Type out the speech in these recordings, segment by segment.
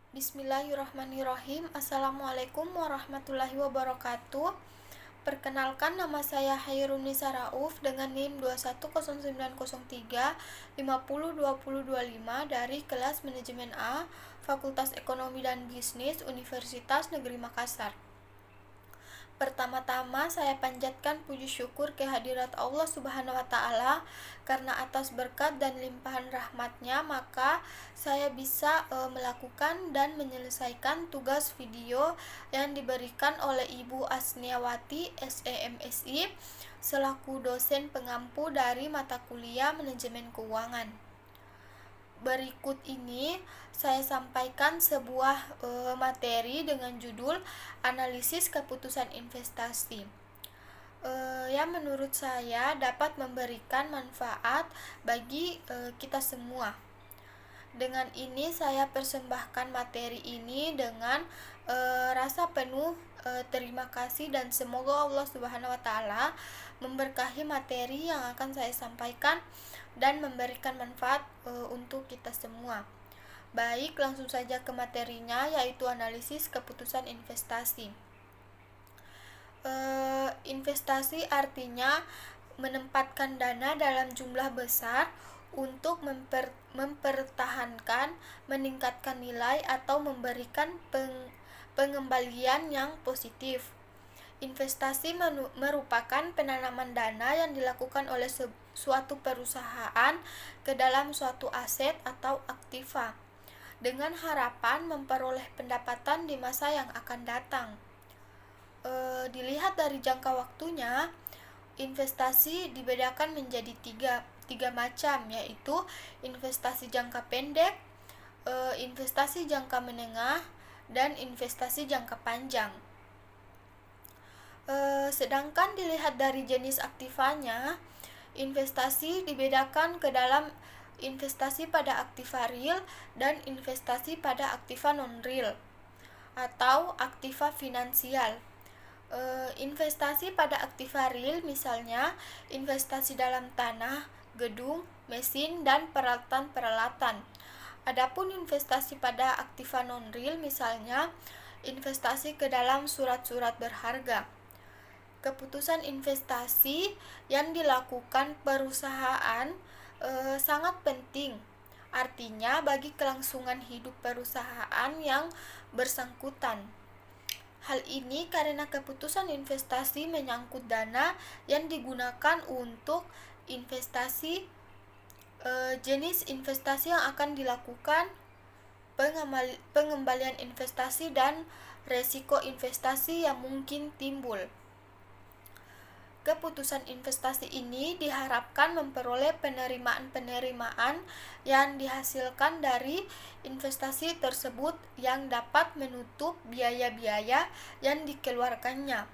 Bismillahirrahmanirrahim. Assalamualaikum warahmatullahi wabarakatuh. Perkenalkan, nama saya Hairunisa Rauf dengan NIM 210903 502025 dari kelas Manajemen A, Fakultas Ekonomi dan Bisnis, Universitas Negeri Makassar. Pertama-tama saya panjatkan puji syukur kehadirat Allah Subhanahu wa Ta'ala, karena atas berkat dan limpahan rahmatnya maka saya bisa melakukan dan menyelesaikan tugas video yang diberikan oleh Ibu Asniawati SEMSI selaku dosen pengampu dari mata kuliah Manajemen Keuangan. Berikut ini saya sampaikan sebuah materi dengan judul analisis keputusan investasi yang menurut saya dapat memberikan manfaat bagi kita semua. Dengan ini saya persembahkan materi ini dengan rasa penuh terima kasih, dan semoga Allah Subhanahu wa Ta'ala memberkahi materi yang akan saya sampaikan dan memberikan manfaat untuk kita semua. Baik, langsung saja ke materinya, yaitu analisis keputusan investasi. Investasi artinya menempatkan dana dalam jumlah besar untuk mempertahankan, meningkatkan nilai atau memberikan pengembalian yang positif. Investasi merupakan penanaman dana yang dilakukan oleh suatu perusahaan ke dalam suatu aset atau aktiva dengan harapan memperoleh pendapatan di masa yang akan datang. Dilihat dari jangka waktunya, investasi dibedakan menjadi tiga macam, yaitu investasi jangka pendek, investasi jangka menengah, dan investasi jangka panjang. Sedangkan dilihat dari jenis aktivanya, investasi dibedakan ke dalam investasi pada aktiva real dan investasi pada aktiva non-real atau aktiva finansial. Investasi pada aktiva real misalnya investasi dalam tanah, gedung, mesin, dan peralatan-peralatan. Adapun investasi pada aktiva non-real misalnya investasi ke dalam surat-surat berharga. Keputusan investasi yang dilakukan perusahaan sangat penting, artinya bagi kelangsungan hidup perusahaan yang bersangkutan. Hal ini karena keputusan investasi menyangkut dana yang digunakan untuk investasi, jenis investasi yang akan dilakukan, pengembalian investasi, dan resiko investasi yang mungkin timbul. Keputusan investasi ini diharapkan memperoleh penerimaan yang dihasilkan dari investasi tersebut yang dapat menutup biaya-biaya yang dikeluarkannya.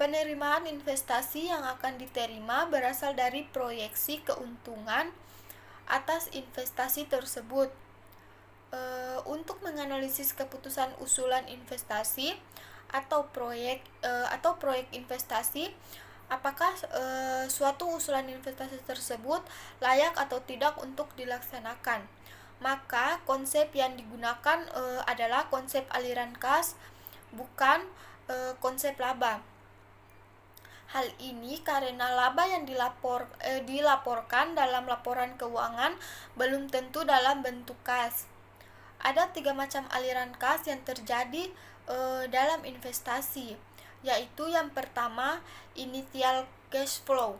Penerimaan investasi yang akan diterima berasal dari proyeksi keuntungan atas investasi tersebut. Untuk menganalisis keputusan usulan investasi atau proyek investasi, apakah suatu usulan investasi tersebut layak atau tidak untuk dilaksanakan, maka konsep yang digunakan adalah konsep aliran kas, bukan konsep laba. Hal ini karena laba yang dilaporkan dalam laporan keuangan belum tentu dalam bentuk kas. Ada 3 macam aliran kas yang terjadi dalam investasi, yaitu yang pertama initial cash flow.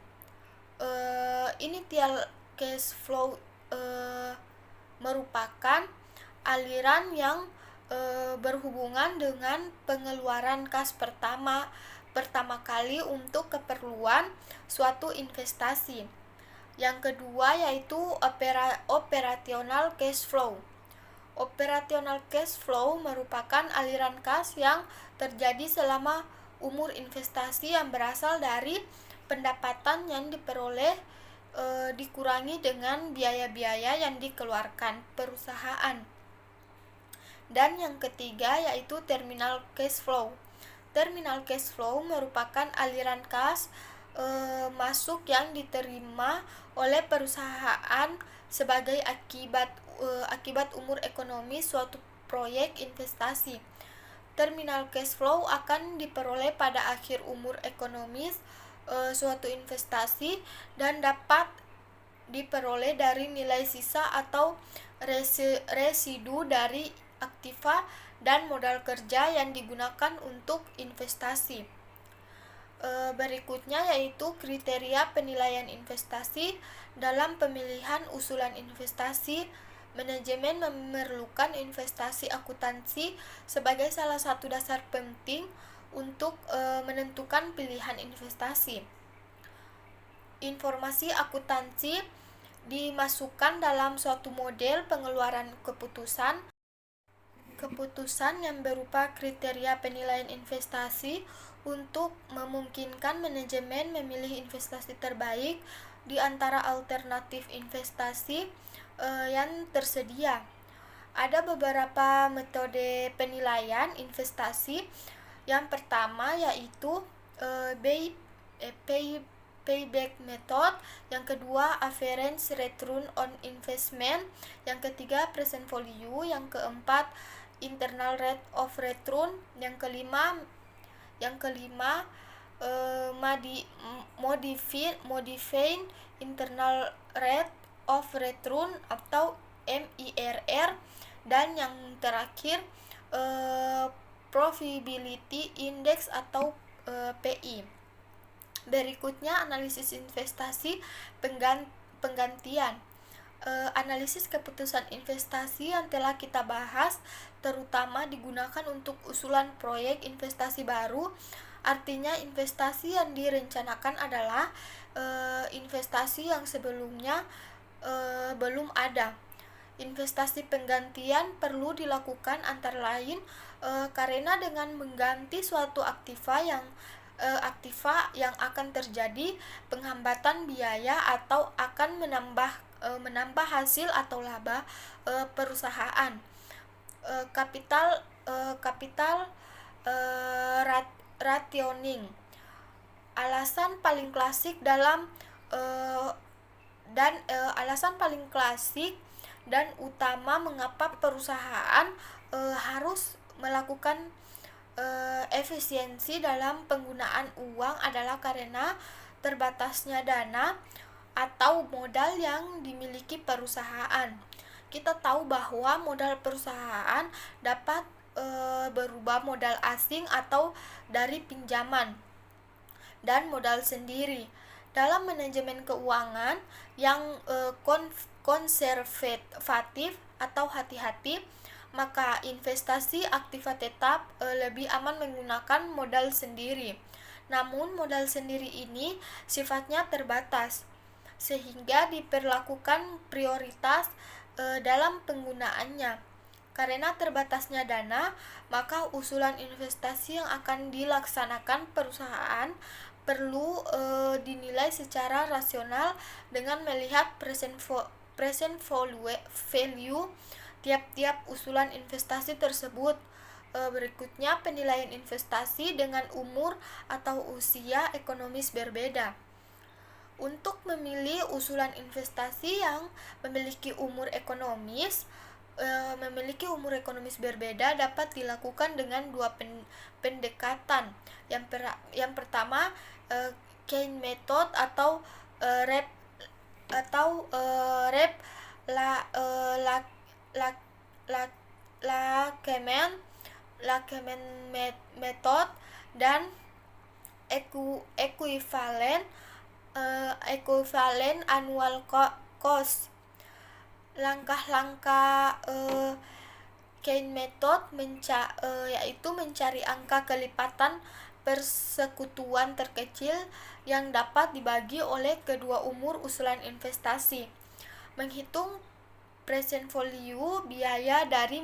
Initial cash flow merupakan aliran yang berhubungan dengan pengeluaran kas pertama kali untuk keperluan suatu investasi. Yang kedua yaitu operational cash flow. Operational cash flow merupakan aliran kas yang terjadi selama umur investasi yang berasal dari pendapatan yang diperoleh dikurangi dengan biaya-biaya yang dikeluarkan perusahaan. Dan yang ketiga yaitu terminal cash flow. Terminal cash flow merupakan aliran kas masuk yang diterima oleh perusahaan sebagai akibat akibat umur ekonomi suatu proyek investasi. Terminal cash flow akan diperoleh pada akhir umur ekonomis suatu investasi dan dapat diperoleh dari nilai sisa atau residu dari aktiva dan modal kerja yang digunakan untuk investasi. Berikutnya yaitu kriteria penilaian investasi. Dalam pemilihan usulan investasi, manajemen memerlukan investasi akuntansi sebagai salah satu dasar penting untuk menentukan pilihan investasi. Informasi akuntansi dimasukkan dalam suatu model pengeluaran keputusan yang berupa kriteria penilaian investasi untuk memungkinkan manajemen memilih investasi terbaik di antara alternatif investasi yang tersedia. Ada beberapa metode penilaian investasi. Yang pertama yaitu payback method, yang kedua average return on investment, yang ketiga present value, yang keempat internal rate of return, yang kelima modified internal rate of return atau MIRR, dan yang terakhir profitability index atau PI. Berikutnya analisis investasi penggantian. Analisis keputusan investasi yang telah kita bahas terutama digunakan untuk usulan proyek investasi baru. Artinya investasi yang direncanakan adalah investasi yang sebelumnya belum ada. Investasi penggantian perlu dilakukan antara lain karena dengan mengganti suatu aktiva yang akan terjadi penghambatan biaya atau akan menambah hasil atau laba perusahaan. Capital rationing. Alasan paling klasik dan utama mengapa perusahaan harus melakukan efisiensi dalam penggunaan uang adalah karena terbatasnya dana atau modal yang dimiliki perusahaan. Kita tahu bahwa modal perusahaan dapat berupa modal asing atau dari pinjaman dan modal sendiri. Dalam manajemen keuangan yang konservatif atau hati-hati, maka investasi aktiva tetap lebih aman menggunakan modal sendiri. Namun modal sendiri ini sifatnya terbatas, sehingga diperlakukan prioritas dalam penggunaannya. Karena terbatasnya dana, maka usulan investasi yang akan dilaksanakan perusahaan perlu dinilai secara rasional dengan melihat present value tiap-tiap usulan investasi tersebut. Berikutnya penilaian investasi dengan umur atau usia ekonomis berbeda. Untuk memilih usulan investasi yang memiliki umur ekonomis berbeda dapat dilakukan dengan dua pendekatan. Yang pertama Keynes method atau Lakeman method dan equivalent annual cost. Langkah-langkah Keynes method yaitu mencari angka kelipatan persekutuan terkecil yang dapat dibagi oleh kedua umur usulan investasi, menghitung present value biaya dari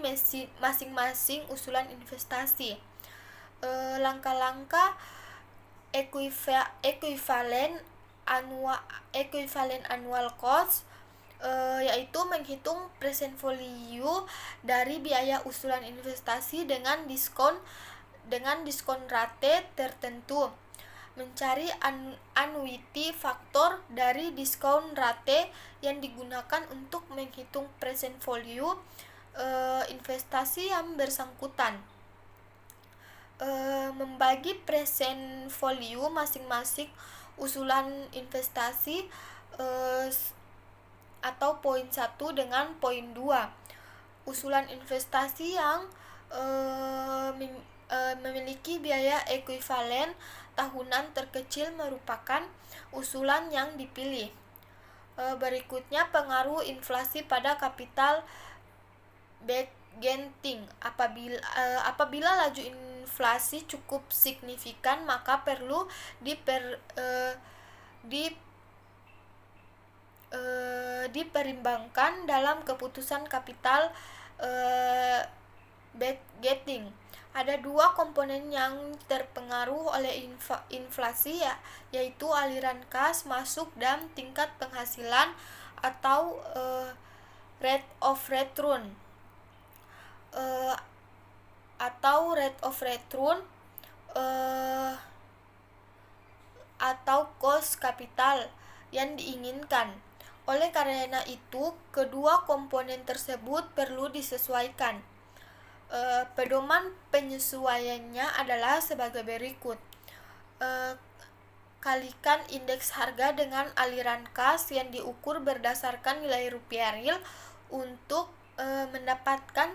masing-masing usulan investasi. Langkah-langkah equivalent annual cost yaitu menghitung present value dari biaya usulan investasi dengan diskon rate tertentu. mencari annuity faktor dari discount rate yang digunakan untuk menghitung present value investasi yang bersangkutan. Membagi present value masing-masing usulan investasi atau poin 1 dengan poin 2. Usulan investasi yang memiliki biaya ekuivalen tahunan terkecil merupakan usulan yang dipilih. Berikutnya pengaruh inflasi pada capital backgating. Apabila laju inflasi cukup signifikan, maka perlu diperimbangkan dalam keputusan capital backgating. Ada dua komponen yang terpengaruh oleh inflasi, yaitu aliran kas masuk dan tingkat penghasilan atau rate of return atau cost capital yang diinginkan. Oleh karena itu, kedua komponen tersebut perlu disesuaikan. Pedoman penyesuaiannya adalah sebagai berikut. Kalikan indeks harga dengan aliran kas yang diukur berdasarkan nilai rupiah real untuk mendapatkan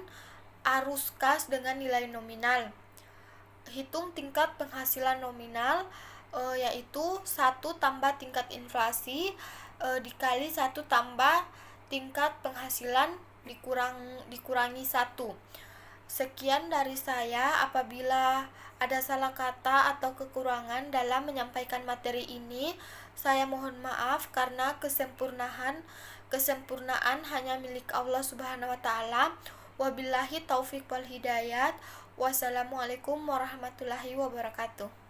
arus kas dengan nilai nominal. Hitung tingkat penghasilan nominal, yaitu 1 tambah tingkat inflasi dikali 1 tambah tingkat penghasilan dikurangi 1. Sekian dari saya. Apabila ada salah kata atau kekurangan dalam menyampaikan materi ini, saya mohon maaf karena kesempurnaan hanya milik Allah Subhanahu wa taala. Wabillahi taufik wal hidayat. Wassalamualaikum warahmatullahi wabarakatuh.